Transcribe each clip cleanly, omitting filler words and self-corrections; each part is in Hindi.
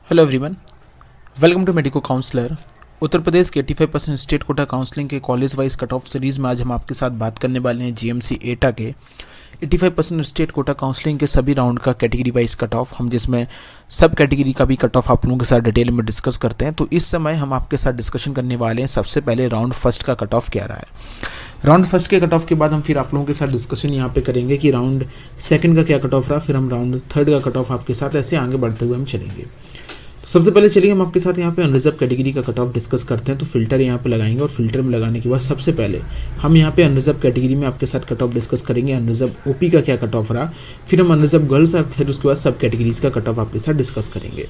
Hello everyone, welcome to medico counsellor. Uttar Pradesh के 85% स्टेट कोटा काउंसलिंग के college wise cut off series में आज हम आपके साथ बात करने वाले हैं जीएमसी एटा के 85% स्टेट कोटा काउंसलिंग के सभी राउंड का कैटेगरी वाइज कट ऑफ, हम जिसमें सब कैटेगरी का भी कट ऑफ आप लोगों के साथ डिटेल में डिस्कस करते हैं। तो इस समय हम आपके साथ डिस्कशन करने वाले हैं सबसे पहले राउंड फर्स्ट का कट ऑफ क्या रहा है। राउंड फर्स्ट के कट ऑफ के बाद हम फिर आप लोगों के साथ डिस्कशन यहाँ पे करेंगे कि राउंड सेकंड का क्या कट ऑफ रहा, फिर हम राउंड थर्ड का कट ऑफ आपके साथ ऐसे आगे बढ़ते हुए हम चलेंगे। सबसे पहले चलिए हम आपके साथ यहाँ पे अनरिजर्व कैटेगरी का कट ऑफ डिस्कस करते हैं। तो फिल्टर यहाँ पे लगाएंगे और फिल्टर में लगाने के बाद सबसे पहले हम यहाँ पे अनरिजर्व कैटेगरी में आपके साथ कट ऑफ डिस्कस करेंगे। अनरिजर्व ओपी का क्या कट ऑफ रहा, फिर हम अनरिजर्व गर्ल्स और फिर उसके बाद सब कैटेगरीज का कट ऑफ आपके साथ डिस्कस करेंगे।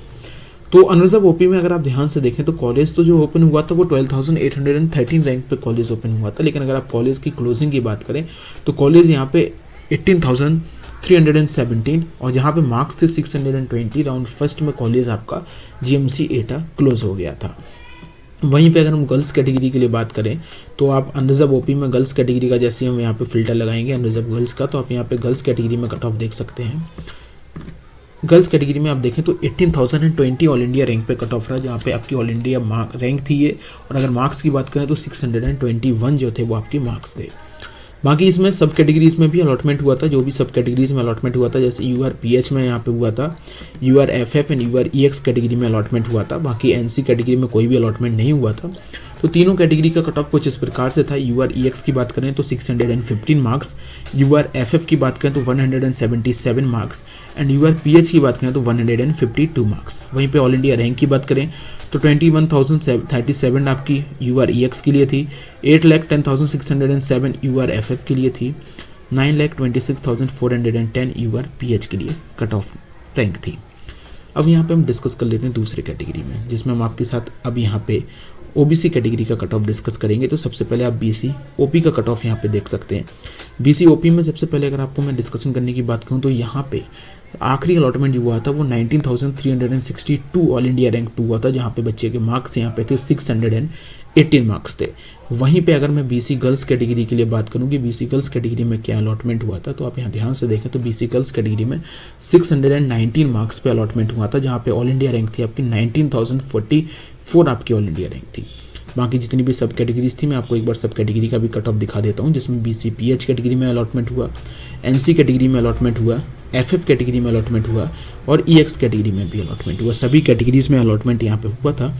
तो अनरिजर्व ओपी में अगर आप ध्यान से देखें तो कॉलेज तो जो ओपन हुआ था वो 12,813 रैंक पे कॉलेज ओपन हुआ था, लेकिन अगर आप कॉलेज की क्लोजिंग की बात करें तो कॉलेज यहाँ पे 18,317 और जहाँ पे मार्क्स थे 620। राउंड फर्स्ट में कॉलेज आपका जीएमसी एटा क्लोज हो गया था। वहीं पे अगर हम गर्ल्स कैटेगरी के लिए बात करें तो आप अनरिजर्व ओपी में गर्ल्स कैटेगरी का जैसे हम यहाँ पे फिल्टर लगाएंगे अनरिजर्व गर्ल्स का, तो आप यहाँ पे गर्ल्स कैटेगरी में कट ऑफ देख सकते हैं। गर्ल्स कैटेगरी में आप देखें तो 18,020 ऑल इंडिया रैंक पे कट ऑफ रहा, जहाँ पे आपकी ऑल इंडिया रैंक थी ये, और अगर मार्क्स की बात करें तो 621 जो थे वो आपके मार्क्स थे। बाकी इसमें सब कैटेगरीज में भी अलॉटमेंट हुआ था, जो भी सब कैटेगरीज में अलॉटमेंट हुआ था, जैसे UR-PH में यहाँ पे हुआ था, UR-FF एंड UR-EX कैटेगरी में अलॉटमेंट हुआ था। बाकी NC कैटेगरी में कोई भी अलॉटमेंट नहीं हुआ था। तो तीनों कैटेगरी का कट ऑफ कुछ इस प्रकार से था। UR-EX की बात करें तो 615 मार्क्स, UR-FF की बात करें तो 177 मार्क्स एंड UR-PH की बात करें तो 152 मार्क्स। वहीं पे ऑल इंडिया रैंक की बात करें तो 21,037 आपकी UR-EX के लिए थी, 8,10,607 UR-FF के लिए थी, 9,26,410 UR-PH के लिए कट ऑफ रैंक थी। अब यहाँ पे हम डिस्कस कर लेते हैं दूसरे कैटेगरी में, जिसमें हम आपके साथ अब यहाँ पे ओबीसी कैटेगरी का कट ऑफ डिस्कस करेंगे। तो सबसे पहले आप बीसी ओपी का कट ऑफ यहाँ पे देख सकते हैं। बीसी ओपी में सबसे पहले अगर आपको मैं डिस्कशन करने की बात करूँ तो यहाँ पे आखिरी अलॉटमेंट जो हुआ था वो 19,362 ऑल इंडिया रैंक पे हुआ था, जहाँ पे बच्चे के मार्क्स यहाँ पे थे 618 मार्क्स थे। वहीं पे अगर मैं बीसी गर्ल्स कैटेगरी के लिए बात करूँ कि बीसी गर्ल्स कैटेगरी में क्या अलॉटमेंट हुआ था, तो आप यहाँ ध्यान से देखें तो बीसी गर्ल्स कैटेगरी में 619 मार्क्स पे अलॉटमेंट हुआ था, जहाँ पे ऑल इंडिया रैंक थी आपकी 19,044 आपकी ऑल इंडिया रैंक थी। बाकी जितनी भी सब कैटेगरीज थी मैं आपको एक बार सब कैटेगरी का भी कट ऑफ दिखा देता हूँ, जिसमें BC-PH कैटेगरी में अलॉटमेंट हुआ, NC कैटेगरी में अलॉटमेंट हुआ, FF कैटेगरी में अलॉटमेंट हुआ और EX कैटेगरी में भी अलॉटमेंट हुआ। सभी कैटेगरीज में अलॉटमेंट यहाँ पे हुआ था।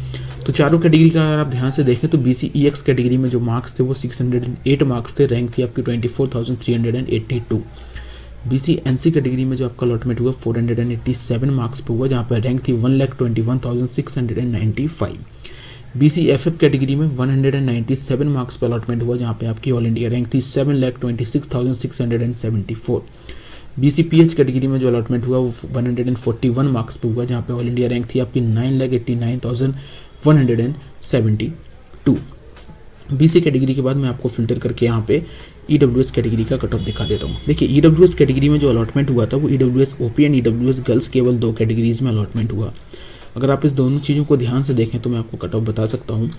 तो चारों कैटेगरी का अगर आप ध्यान से देखें तो BC-EX कैटेगरी में जो मार्क्स थे वो 608 मार्क्स थे, रैंक थी आपकी 24,382। BC-NC कैटेगरी में जो आपका अलॉटमेंट हुआ 487 मार्क्स पे हुआ, जहाँ पर रैंक थी 1,21,695। BC-FF कैटेगरी में 197 मार्क्स पे अलॉटमेंट हुआ, जहाँ पे आपकी ऑल इंडिया रैंक थी 7,26,674। BC-PH कैटेगरी में जो अलॉटमेंट हुआ वो 141 मार्क्स पे हुआ, जहाँ पे ऑल इंडिया रैंक थी आपकी 9,89,172। BC कैटेगरी के बाद मैं आपको फिल्टर करके यहाँ पे EWS कैटेगरी का कट ऑफ दिखा देता हूँ। देखिए EWS कैटेगरी में जो अलॉटमेंट हुआ था वो EWS OP and EWS girls केवल दो कैटेगरीज में अलॉटमेंट हुआ। अगर आप इस दोनों चीज़ों को ध्यान से देखें तो मैं आपको कट ऑफ बता सकता हूँ।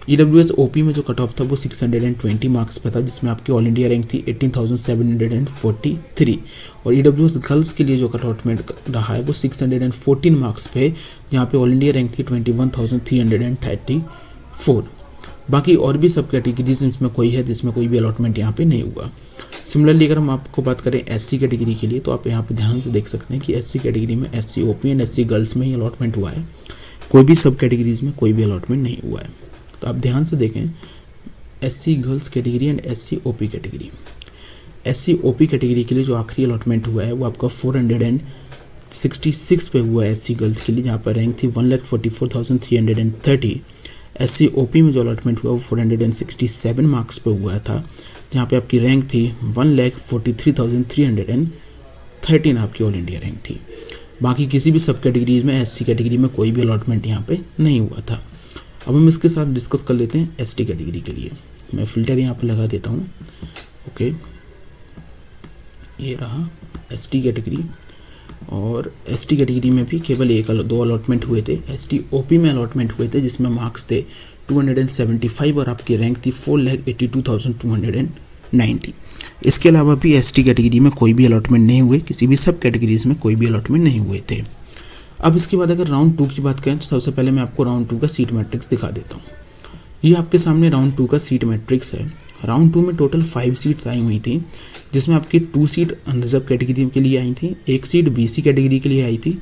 EWS OP में जो कट ऑफ था वो 620 मार्क्स पे था, जिसमें आपकी ऑल इंडिया रैंक थी 18,743 और EWS गर्ल्स के लिए जो कट ऑफमेंट रहा है वो 614 मार्क्स पे, जहाँ पे ऑल इंडिया रैंक थी 21,334। बाकी और भी सब कैटेगरीज इसमें कोई है जिसमें कोई भी अलॉटमेंट यहाँ पे नहीं हुआ। सिमिलरली अगर हम आपको बात करें SC कैटेगरी के लिए तो आप यहाँ पे ध्यान से देख सकते हैं कि SC कैटेगरी में SC OP and SC girls में ही अलॉटमेंट हुआ है, कोई भी सब कैटेगरीज में कोई भी अलॉटमेंट नहीं हुआ है। तो आप ध्यान से देखें SC girls category and SC OP category. SC OP category के लिए जो आखिरी अलॉटमेंट हुआ है वो आपका 466 पे हुआ है SC गर्ल्स के लिए, जहाँ पर रैंक थी 1,44,330। SC OP में जो अलॉटमेंट हुआ वो 467 मार्क्स पे हुआ था, जहाँ पे आपकी रैंक थी 1,43,313 आपकी ऑल इंडिया रैंक थी। बाकी किसी भी सब कैटेगरी में SC कैटेगरी में कोई भी अलॉटमेंट यहाँ पे नहीं हुआ था। अब हम इसके साथ डिस्कस कर लेते हैं ST कैटेगरी के लिए। मैं फिल्टर यहाँ पे लगा देता हूँ। ओके, ये रहा ST कैटेगरी और ST कैटेगरी में भी केवल दो अलॉटमेंट हुए थे। ST OP में अलॉटमेंट हुए थे जिसमें मार्क्स थे 275 और आपकी रैंक थी 4,82,290। इसके अलावा भी ST कैटेगरी में कोई भी अलॉटमेंट नहीं हुए, किसी भी सब कैटेगरीज में कोई भी अलॉटमेंट नहीं हुए थे। अब इसके बाद अगर राउंड 2 की बात करें तो सबसे पहले मैं आपको राउंड 2 का सीट मैट्रिक्स दिखा देता हूँ। ये आपके सामने राउंड 2 का सीट मैट्रिक्स है। राउंड 2 में टोटल 5 सीट्स आई हुई थी, जिसमें आपकी 2 सीट अनरिजर्व कैटेगरी के लिए आई थी, 1 सीट BC कैटेगरी के लिए आई थी,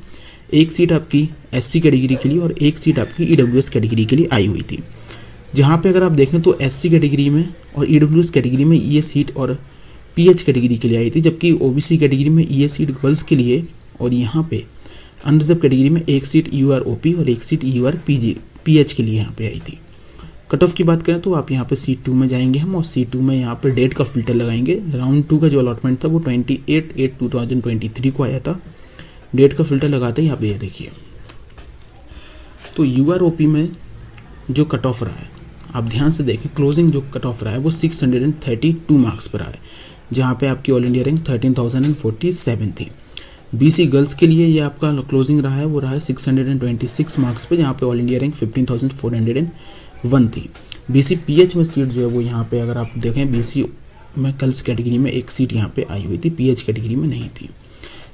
1 सीट आपकी SC कैटेगरी के लिए और 1 सीट आपकी EWS कैटेगरी के लिए आई हुई थी। जहाँ पे अगर आप देखें तो SC कैटेगरी में और EWS कैटेगरी में ये सीट और PH कैटेगरी के लिए आई थी, जबकि OBC कैटेगरी में ये सीट गर्ल्स के लिए और यहाँ पे अनरिजर्व कैटेगरी में 1 सीट EUR-OP और 1 सीट EUR-PH के लिए यहाँ पे आई थी। कट ऑफ की बात करें तो आप यहाँ पे सीट 2 में जाएंगे हम और सीट 2 में यहाँ पे डेट का फिल्टर लगाएंगे। राउंड 2 का जो अलॉटमेंट था वो 28/8/2023 को आया था। डेट का फिल्टर लगाते हैं यहाँ पे, ये देखिए तो UR-OP में जो कट ऑफ रहा है, आप ध्यान से देखें, क्लोजिंग जो कट ऑफ रहा है वो 632 मार्क्स पर आया, जहाँ पे आपकी ऑल इंडिया रैंक 13,047 थी। BC गर्ल्स के लिए ये आपका क्लोजिंग रहा है, वो रहा है 626 मार्क्स पे, जहाँ पे ऑल इंडिया रैंक 15,401 थी। BC PH में सीट जो है वो यहाँ पे अगर आप देखें, BC में गर्ल्स कैटेगरी में 1 सीट यहाँ पे आई हुई थी, PH कैटेगरी में नहीं थी।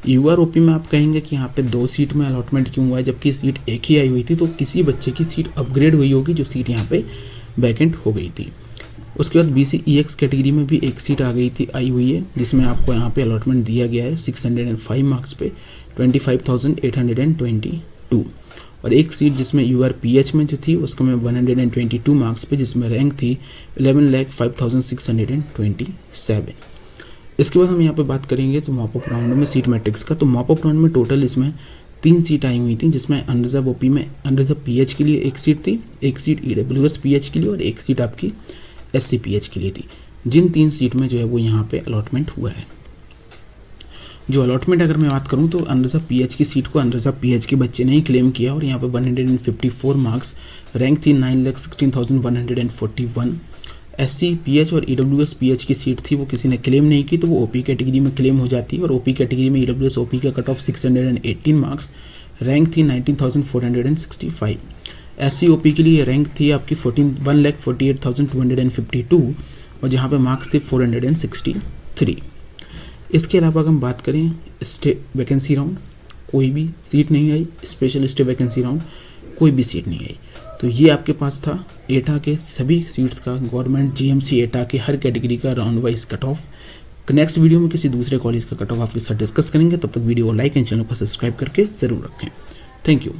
UR-OP में आप कहेंगे कि यहाँ पे 2 सीट में अलॉटमेंट क्यों हुआ है, जबकि सीट एक ही आई हुई थी, तो किसी बच्चे की सीट अपग्रेड हुई होगी जो सीट यहाँ पे वैकेंट हो गई थी। उसके बाद BC EX कैटेगरी में भी 1 सीट आई हुई है, जिसमें आपको यहाँ पे अलॉटमेंट दिया गया है 605 मार्क्स पे 25,822 और 1 सीट जिसमें UR-PH में जो थी उसको में 122 मार्क्स पे, जिसमें रैंक थी 11,05,627। इसके बाद हम यहाँ पे बात करेंगे तो मॉपअप राउंड में सीट मैट्रिक्स का। तो मॉपअप राउंड में टोटल इसमें 3 सीट आई हुई थी, जिसमें अनरिजर्व OP में अनरिजर्व PH के लिए 1 सीट थी, 1 सीट EWS PH के लिए और 1 सीट आपकी SC PH के लिए थी। जिन 3 सीट में जो है वो यहाँ पे अलॉटमेंट हुआ है। जो अलॉटमेंट अगर मैं बात करूँ तो अनरिजर्व PH की सीट को अनरिजर्व PH के बच्चे ने ही क्लेम किया और यहाँ पे 154 मार्क्स, रैंक थी 9,16,141। SC PH और EWS PH की सीट थी वो किसी ने क्लेम नहीं की, तो वो OP कैटेगरी में क्लेम हो जाती है और OP कैटेगरी में EWS OP का कट ऑफ 618 मार्क्स, रैंक थी 19,465। SC OP के लिए रैंक थी आपकी 1,48,252 और जहाँ पे मार्क्स थे 463। इसके अलावा अगर हम बात करें स्टेट वैकेंसी राउंड, कोई भी सीट नहीं आई। स्पेशल स्टेट वैकेंसी राउंड कोई भी सीट नहीं आई। तो ये आपके पास था एटा के सभी सीट्स का, गवर्नमेंट GMC एटा के हर कैटेगरी का round wise cut of. Next video में किसी दूसरे कॉलेज का कट ऑफ आपके साथ डिस्कस करेंगे। तब तक वीडियो को लाइक एंड चैनल को सब्सक्राइब करके ज़रूर रखें। Thank you.